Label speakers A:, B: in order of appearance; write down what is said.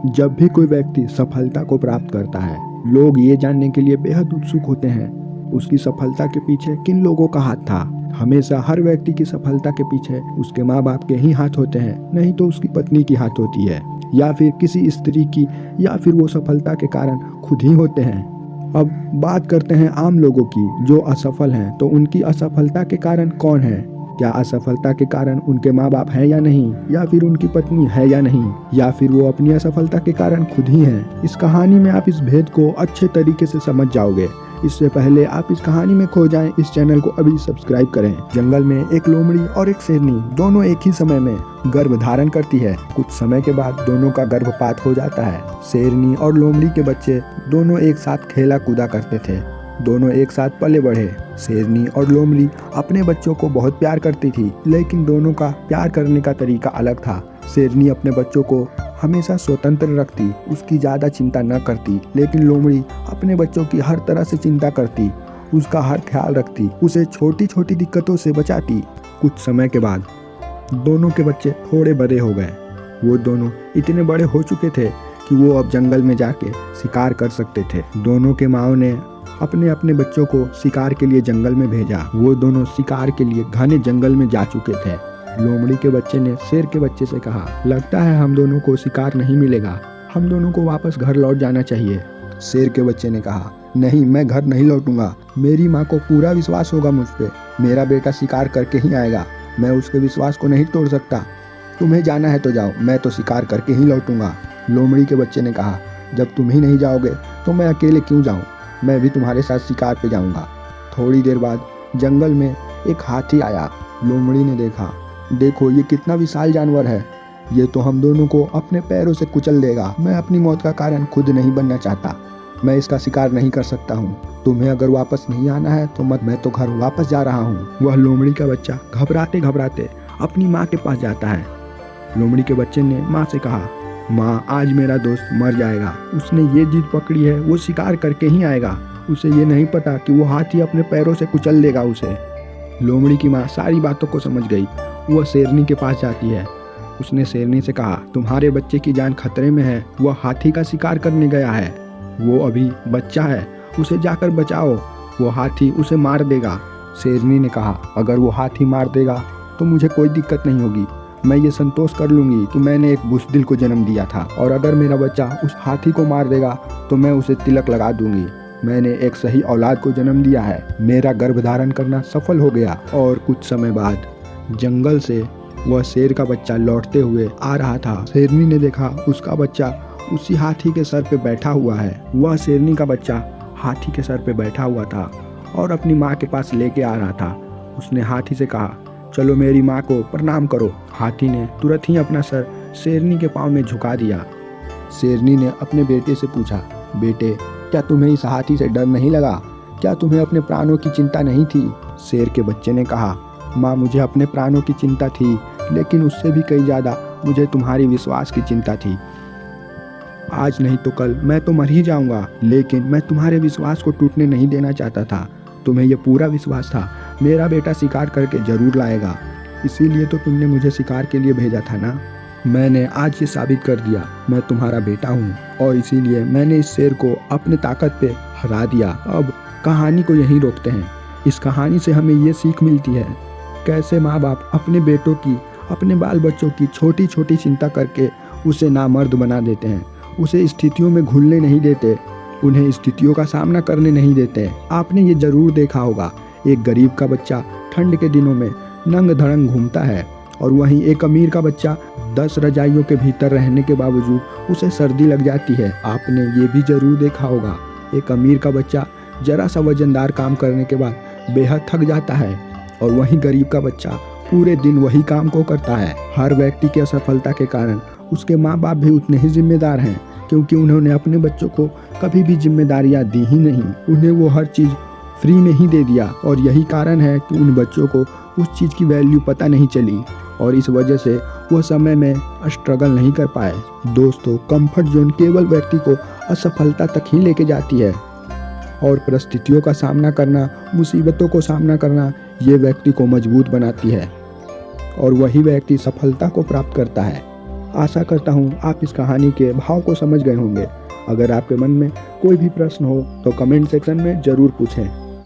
A: जब भी कोई व्यक्ति सफलता को प्राप्त करता है, लोग ये जानने के लिए बेहद उत्सुक होते हैं उसकी सफलता के पीछे किन लोगों का हाथ था। हमेशा हर व्यक्ति की सफलता के पीछे उसके माँ बाप के ही हाथ होते हैं, नहीं तो उसकी पत्नी की हाथ होती है, या फिर किसी स्त्री की, या फिर वो सफलता के कारण खुद ही होते हैं। अब बात करते हैं आम लोगों की जो असफल हैं, तो उनकी असफलता के कारण कौन है? क्या असफलता के कारण उनके माँ बाप हैं या नहीं, या फिर उनकी पत्नी है या नहीं, या फिर वो अपनी असफलता के कारण खुद ही हैं? इस कहानी में आप इस भेद को अच्छे तरीके से समझ जाओगे। इससे पहले आप इस कहानी में खो जाएं, इस चैनल को अभी सब्सक्राइब करें। जंगल में एक लोमड़ी और एक शेरनी दोनों एक ही समय में गर्भ धारण करती है। कुछ समय के बाद दोनों का गर्भपात हो जाता है। शेरनी और लोमड़ी के बच्चे दोनों एक साथ खेला कूदा करते थे, दोनों एक साथ पले बढ़े। शेरनी और लोमड़ी अपने बच्चों को बहुत प्यार करती थी, लेकिन दोनों का प्यार करने का तरीका अलग था। शेरनी अपने बच्चों को हमेशा स्वतंत्र रखती, उसकी ज़्यादा चिंता न करती, लेकिन लोमड़ी अपने बच्चों की हर तरह से चिंता करती, उसका हर ख्याल रखती, उसे छोटी छोटी दिक्कतों से बचाती। कुछ समय के बाद दोनों के बच्चे थोड़े बड़े हो गए। वो दोनों इतने बड़े हो चुके थे कि वो अब जंगल में जाके शिकार कर सकते थे। दोनों के माँओं ने अपने अपने बच्चों को शिकार के लिए जंगल में भेजा। वो दोनों शिकार के लिए घने जंगल में जा चुके थे। लोमड़ी के बच्चे ने शेर के बच्चे से कहा, लगता है हम दोनों को शिकार नहीं मिलेगा, हम दोनों को वापस घर लौट जाना चाहिए। शेर के बच्चे ने कहा, नहीं, मैं घर नहीं लौटूंगा, मेरी माँ को पूरा विश्वास होगा मुझ पे, मेरा बेटा शिकार करके ही आएगा, मैं उसके विश्वास को नहीं तोड़ सकता। तुम्हें जाना है तो जाओ, मैं तो शिकार करके ही लौटूंगा। लोमड़ी के बच्चे ने कहा, जब तुम ही नहीं जाओगे तो मैं अकेले क्यों जाऊँ, मैं भी तुम्हारे साथ शिकार पे जाऊंगा। थोड़ी देर बाद जंगल में एक हाथी आया। लोमड़ी ने देखा, देखो ये कितना विशाल जानवर है, ये तो हम दोनों को अपने पैरों से कुचल देगा। मैं अपनी मौत का कारण खुद नहीं बनना चाहता, मैं इसका शिकार नहीं कर सकता हूँ। तुम्हें अगर वापस नहीं आना है तो मत, मैं तो घर वापस जा रहा हूँ। वह लोमड़ी का बच्चा घबराते घबराते अपनी माँ के पास जाता है। लोमड़ी के बच्चे ने माँ से कहा, माँ, आज मेरा दोस्त मर जाएगा, उसने ये जिद पकड़ी है, वो शिकार करके ही आएगा, उसे ये नहीं पता कि वो हाथी अपने पैरों से कुचल देगा उसे। लोमड़ी की माँ सारी बातों को समझ गई। वह शेरनी के पास जाती है। उसने शेरनी से कहा, तुम्हारे बच्चे की जान खतरे में है, वह हाथी का शिकार करने गया है, वो अभी बच्चा है, उसे जाकर बचाओ, वो हाथी उसे मार देगा। शेरनी ने कहा, अगर वो हाथी मार देगा तो मुझे कोई दिक्कत नहीं होगी, मैं ये संतोष कर लूँगी कि मैंने एक बुज़दिल को जन्म दिया था, और अगर मेरा बच्चा उस हाथी को मार देगा तो मैं उसे तिलक लगा दूँगी। मैंने एक सही औलाद को जन्म दिया है, मेरा गर्भ धारण करना सफल हो गया। और कुछ समय बाद जंगल से वह शेर का बच्चा लौटते हुए आ रहा था। शेरनी ने देखा उसका बच्चा उसी हाथी के सर पे बैठा हुआ है। वह शेरनी का बच्चा हाथी के सर पे बैठा हुआ था और अपनी माँ के पास लेके आ रहा था। उसने हाथी से कहा, चलो मेरी माँ को प्रणाम करो। हाथी ने तुरंत ही अपना सर शेरनी के पाँव में झुका दिया। शेरनी ने अपने बेटे से पूछा, बेटे, क्या तुम्हें इस हाथी से डर नहीं लगा? क्या तुम्हें अपने प्राणों की चिंता नहीं थी? शेर के बच्चे ने कहा, माँ, मुझे अपने प्राणों की चिंता थी, लेकिन उससे भी कई ज़्यादा मुझे तुम्हारी विश्वास की चिंता थी। आज नहीं तो कल मैं तो मर ही जाऊंगा, लेकिन मैं तुम्हारे विश्वास को टूटने नहीं देना चाहता था। तुम्हें यह पूरा विश्वास था मेरा बेटा शिकार करके जरूर लाएगा, इसीलिए तो तुमने मुझे शिकार के लिए भेजा था ना। मैंने आज ये साबित कर दिया मैं तुम्हारा बेटा हूँ, और इसीलिए मैंने इस शेर को अपने ताकत पे हरा दिया। अब कहानी को यहीं रोकते हैं। इस कहानी से हमें ये सीख मिलती है कैसे माँ बाप अपने बेटों की, अपने बाल बच्चों की छोटी छोटी चिंता करके उसे नामर्द बना देते हैं, उसे स्थितियों में घुलने नहीं देते, उन्हें स्थितियों का सामना करने नहीं देते। आपने ये जरूर देखा होगा, एक गरीब का बच्चा ठंड के दिनों में नंग धड़ंग घूमता है, और वहीं एक अमीर का बच्चा 10 रजाइयों के भीतर रहने के बावजूद उसे सर्दी लग जाती है। आपने ये भी जरूर देखा होगा, एक अमीर का बच्चा जरा सा वजनदार काम करने के बाद बेहद थक जाता है, और वहीं गरीब का बच्चा पूरे दिन वही काम को करता है। हर व्यक्ति की असफलता के कारण उसके माँ बाप भी उतने ही जिम्मेदार हैं, क्योंकि उन्होंने अपने बच्चों को कभी भी जिम्मेदारियाँ दी ही नहीं, उन्हें वो हर चीज़ फ्री में ही दे दिया, और यही कारण है कि उन बच्चों को उस चीज़ की वैल्यू पता नहीं चली, और इस वजह से वो समय में स्ट्रगल नहीं कर पाए। दोस्तों, कंफर्ट जोन केवल व्यक्ति को असफलता तक ही लेके जाती है, और परिस्थितियों का सामना करना, मुसीबतों को सामना करना, ये व्यक्ति को मजबूत बनाती है, और वही व्यक्ति सफलता को प्राप्त करता है। आशा करता हूँ आप इस कहानी के भाव को समझ गए होंगे। अगर आपके मन में कोई भी प्रश्न हो तो कमेंट सेक्शन में ज़रूर पूछें।